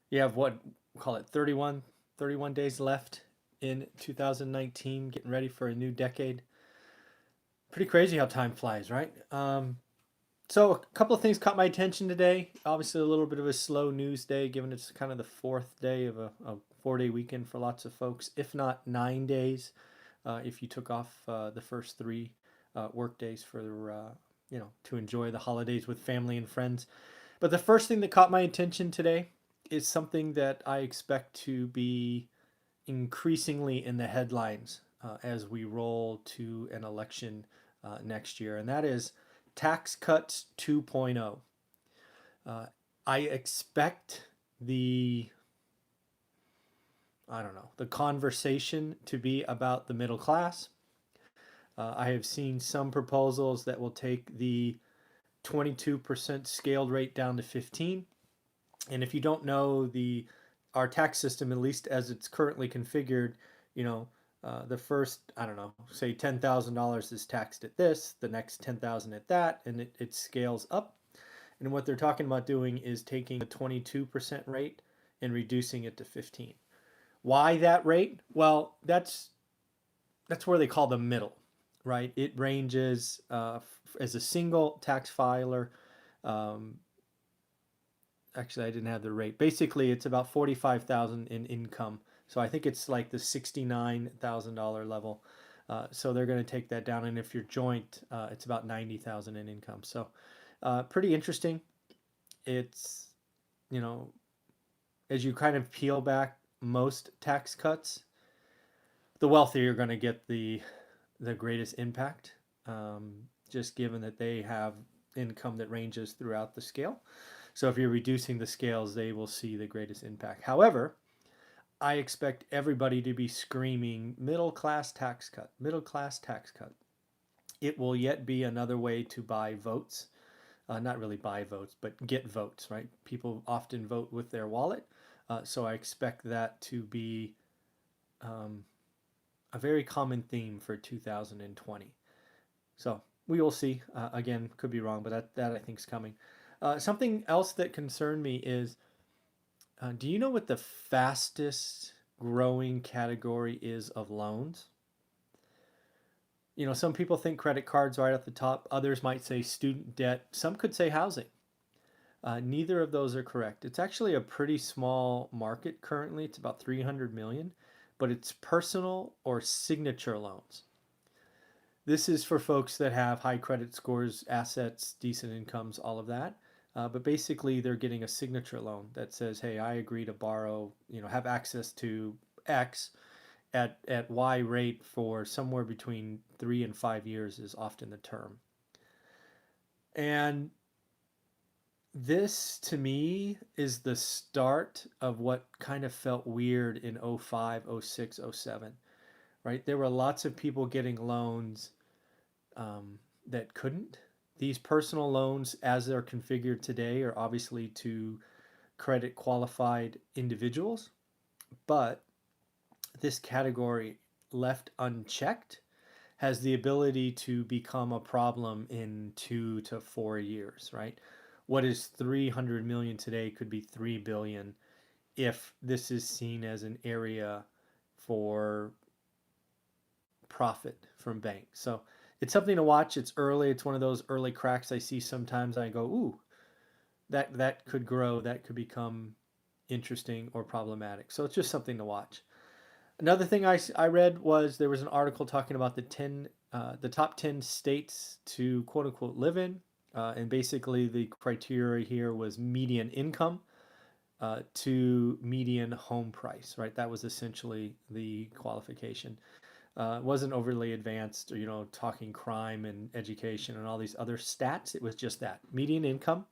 You have what, call it 31 days left in 2019, getting ready for a new decade. Pretty crazy how time flies, right? So a couple of things caught my attention today. Obviously, a little bit of a slow news day, given it's kind of the fourth day of a 4-day weekend for lots of folks, if not 9 days, if you took off the first three work days for to enjoy the holidays with family and friends. But the first thing that caught my attention today is something that I expect to be increasingly in the headlines as we roll to an election next year, and that is tax cuts 2.0. Uh, I expect the I don't know the conversation to be about the middle class. I have seen some proposals that will take the 22% scaled rate down to 15. And if you don't know our tax system, at least as it's currently configured, you know, the first, I don't know, say $10,000 is taxed at this, the next 10,000 at that, and it scales up. And what they're talking about doing is taking the 22% rate and reducing it to 15. Why that rate? Well, that's where they call the middle, right? It ranges as a single tax filer. Um, Actually, I didn't have the rate. Basically, it's about 45,000 in income. So I think it's like the $69,000 level. So they're going to take that down, and if you're joint, it's about 90,000 in income. So pretty interesting. It's you know as you kind of peel back most tax cuts, the wealthier are going to get the greatest impact, just given that they have income that ranges throughout the scale. So if you're reducing the scales, they will see the greatest impact. However, I expect everybody to be screaming middle class tax cut, middle class tax cut. It will yet be another way to buy votes. Not really buy votes, but get votes, right? People often vote with their wallet. So I expect that to be um, a very common theme for 2020. So we will see. Again, could be wrong, but that I think is coming. Something else that concerned me is, do you know what the fastest growing category is of loans? Some people think credit cards right at the top. Others might say student debt. Some could say housing. Neither of those are correct. It's actually a pretty small market currently. It's about 300 million, but it's personal or signature loans. This is for folks that have high credit scores, assets, decent incomes, all of that. But basically, they're getting a signature loan that says, "Hey, I agree to borrow, have access to X at Y rate for somewhere between 3 and 5 years," is often the term. And this, to me, is the start of what kind of felt weird in 05, 06, 07, right? There were lots of people getting loans that couldn't. These personal loans, as they're configured today, are obviously to credit qualified individuals, but this category left unchecked has the ability to become a problem in 2 to 4 years, right? What is 300 million today could be 3 billion if this is seen as an area for profit from banks. So it's something to watch. It's early. It's one of those early cracks I see sometimes. I go, ooh, that could grow. That could become interesting or problematic. So it's just something to watch. Another thing I read was there was an article talking about the top 10 states to quote unquote live in. And basically, the criteria here was median income to median home price, right? That was essentially the qualification. It wasn't overly advanced, or, talking crime and education and all these other stats. It was just that median income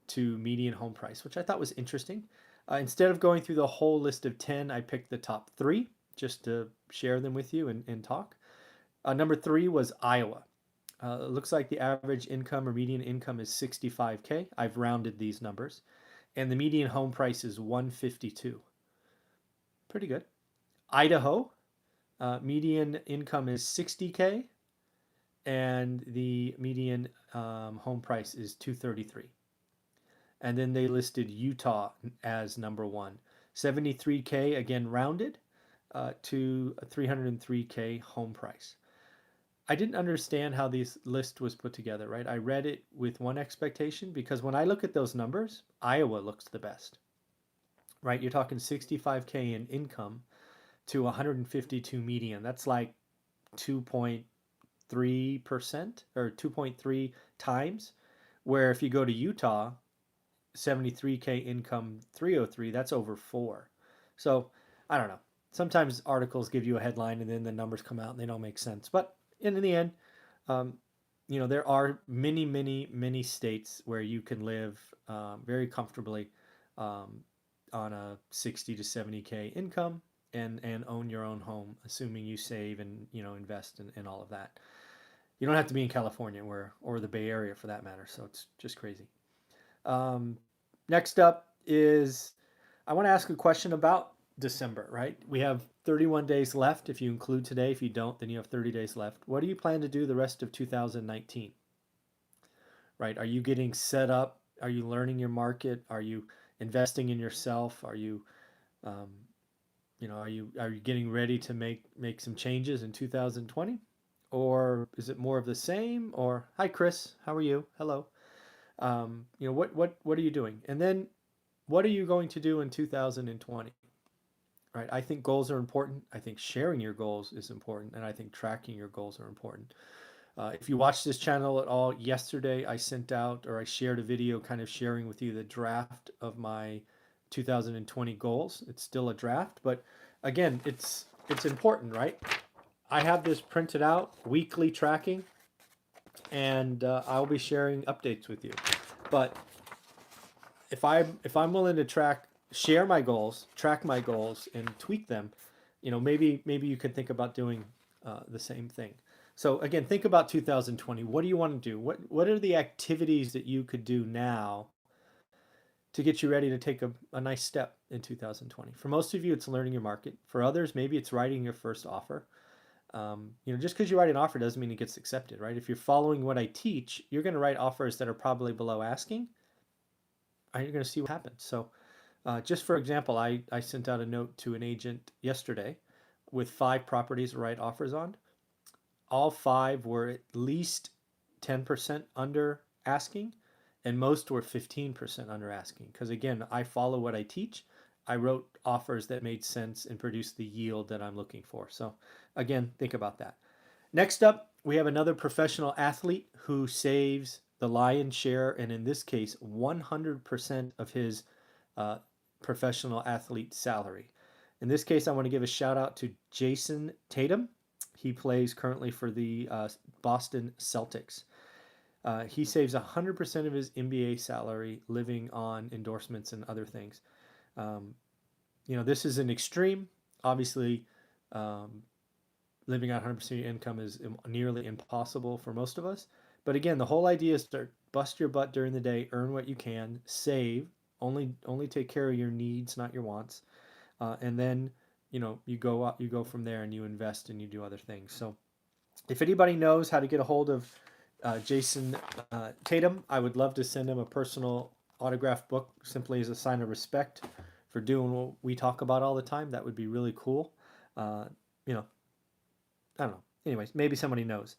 to median home price, which I thought was interesting. Instead of going through the whole list of 10, I picked the top three just to share them with you and talk. Number three was Iowa. It looks like the average income or median income is 65K. I've rounded these numbers. And the median home price is 152. Pretty good. Idaho, median income is 60K, and the median home price is 233. And then they listed Utah as number one. 73K, again rounded to a 303K home price. I didn't understand how this list was put together, right? I read it with one expectation because when I look at those numbers, Iowa looks the best, right? You're talking 65K in income to 152 median. That's like 2.3% or 2.3 times. Where if you go to Utah, 73K income 303, that's over four. So I don't know. Sometimes articles give you a headline and then the numbers come out and they don't make sense. But in the end, um, there are many, many, many states where you can live very comfortably um, on a 60 to 70K income and own your own home, assuming you save and invest in all of that. You don't have to be in California or the Bay Area for that matter. So it's just crazy. Um, Next up is I want to ask a question about December, right? We have 31 days left if you include today. If you don't, then you have 30 days left. What do you plan to do the rest of 2019? Right? Are you getting set up? Are you learning your market? Are you investing in yourself? Are you um, are you getting ready to make some changes in 2020? Or is it more of the same? Or hi Chris, how are you? Hello. What are you doing? And then what are you going to do in 2020? Right? I think goals are important. I think sharing your goals is important, and I think tracking your goals are important. If you watched this channel at all, yesterday I sent out or I shared a video kind of sharing with you the draft of my 2020 goals. It's still a draft, but again, it's important, right? I have this printed out, weekly tracking, and I'll be sharing updates with you. But if I'm willing to share my goals, track my goals, and tweak them, maybe you could think about doing the same thing. So again, think about 2020. What do you want to do? What are the activities that you could do now to get you ready to take a nice step in 2020? For most of you, it's learning your market. For others, maybe it's writing your first offer. Just because you write an offer doesn't mean it gets accepted, right? If you're following what I teach, you're going to write offers that are probably below asking, and you're going to see what happens. So, just for example, I sent out a note to an agent yesterday with 5 properties to write offers on. All 5 were at least 10% under asking, and most were 15% under asking. Because again, I follow what I teach. I wrote offers that made sense and produced the yield that I'm looking for. So again, think about that. Next up, we have another professional athlete who saves the lion's share, and in this case, 100% of his uh, professional athlete salary. In this case, I want to give a shout out to Jason Tatum. He plays currently for the Boston Celtics. He saves 100% of his NBA salary living on endorsements and other things. This is an extreme. Obviously, living on 100% of your income is nearly impossible for most of us. But again, the whole idea is to bust your butt during the day, earn what you can, save, only take care of your needs, not your wants, and then you go from there and you invest and you do other things. So if anybody knows how to get a hold of Jason Tatum, I would love to send him a personal autograph book simply as a sign of respect for doing what we talk about all the time. That would be really cool. I don't know. Anyways, maybe somebody knows.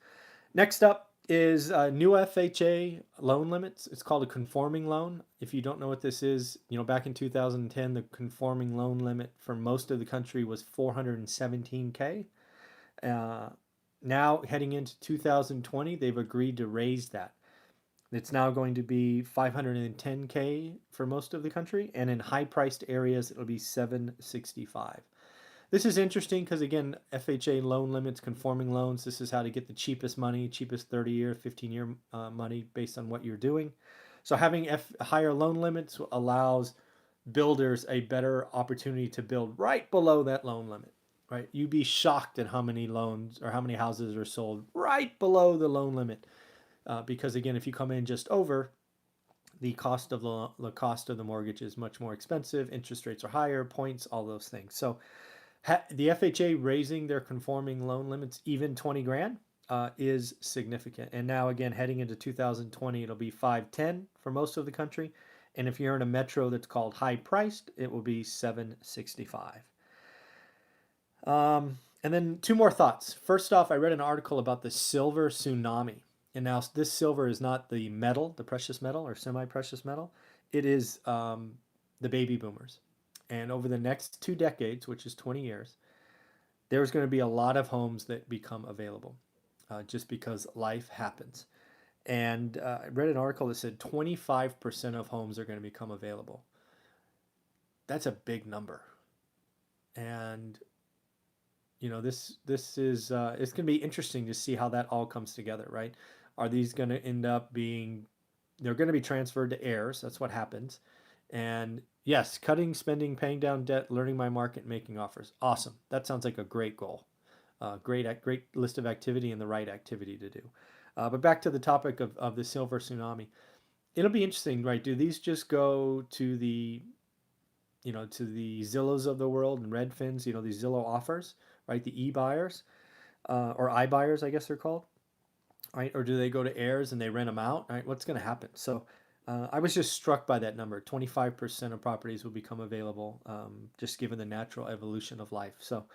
Next up is new FHA loan limits. It's called a conforming loan. If you don't know what this is, back in 2010, the conforming loan limit for most of the country was 417K. Now, heading into 2020, they've agreed to raise that. It's now going to be 510K for most of the country, and in high-priced areas, it'll be 765. This is interesting because, again, FHA loan limits, conforming loans, this is how to get the cheapest money, cheapest 30-year, 15-year money based on what you're doing. So having higher loan limits allows builders a better opportunity to build right below that loan limit, right? You'd be shocked at how many loans or how many houses are sold right below the loan limit. Because, again, if you come in just over, the cost of the mortgage is much more expensive. Interest rates are higher, points, all those things. So the FHA raising their conforming loan limits even 20 grand is significant. And now again, heading into 2020, it'll be 510 for most of the country, And if you're in a metro that's called high priced, it will be 765. And then two more thoughts. First off, I read an article about the silver tsunami. And now this silver is not the metal, the precious metal or semi-precious metal. It is the baby boomers. And over the next 2 decades, which is 20 years, there's going to be a lot of homes that become available just because life happens. And I read an article that said 25% of homes are going to become available. That's a big number. And this is it's going to be interesting to see how that all comes together, right? Are these going to end up being they're going to be transferred to heirs? That's what happens. And yes, cutting spending, paying down debt, learning my market, making offers. Awesome. That sounds like a great goal. Great list of activity and the right activity to do. But back to the topic of the silver tsunami. It'll be interesting, right? Do these just go to the to the Zillows of the world and Redfins, these Zillow offers, right? The e-buyers or iBuyers, I guess they're called, right? Or do they go to heirs and they rent them out, right? What's going to happen? So I was just struck by that number. 25% of properties will become available just given the natural evolution of life. So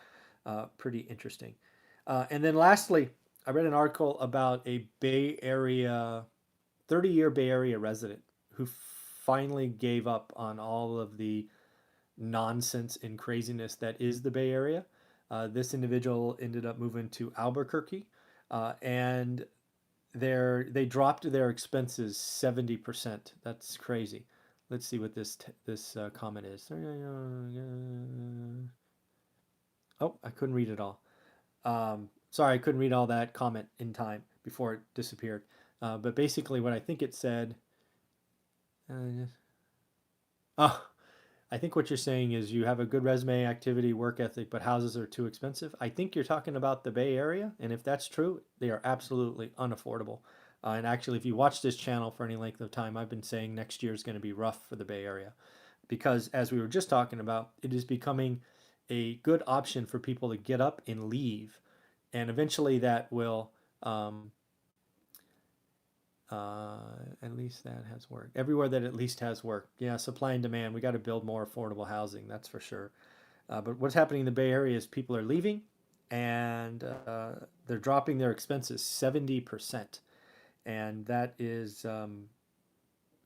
pretty interesting. And then lastly, I read an article about a Bay Area, 30-year Bay Area resident who finally gave up on all of the nonsense and craziness that is the Bay Area. This individual ended up moving to Albuquerque, and they dropped their expenses 70%. That's crazy. Let's see what this comment is. Oh, I couldn't read it all. Sorry, I couldn't read all that comment in time before it disappeared. But basically, what I think it said. Oh, I think what you're saying is you have a good resume, activity, work ethic, but houses are too expensive. I think you're talking about the Bay Area, and if that's true, they are absolutely unaffordable. And actually, if you watch this channel for any length of time, I've been saying next year is going to be rough for the Bay Area because, as we were just talking about, it is becoming a good option for people to get up and leave, and eventually that will at least that has worked. Everywhere that at least has worked. Yeah, supply and demand. We got to build more affordable housing, that's for sure. But what's happening in the Bay Area is people are leaving and they're dropping their expenses 70%. And that is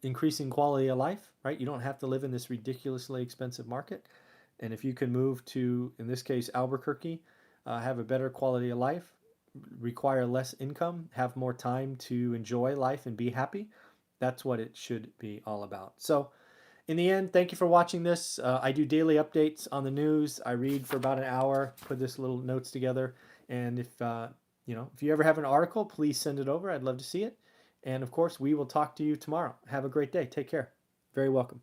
increasing quality of life, right? You don't have to live in this ridiculously expensive market. And if you can move to, in this case, Albuquerque, have a better quality of life, require less income, have more time to enjoy life and be happy, that's what it should be all about. So, in the end, thank you for watching this. I do daily updates on the news. I read for about an hour, put this little notes together, and if if you ever have an article, please send it over. I'd love to see it. And of course, we will talk to you tomorrow. Have a great day. Take care. Very welcome.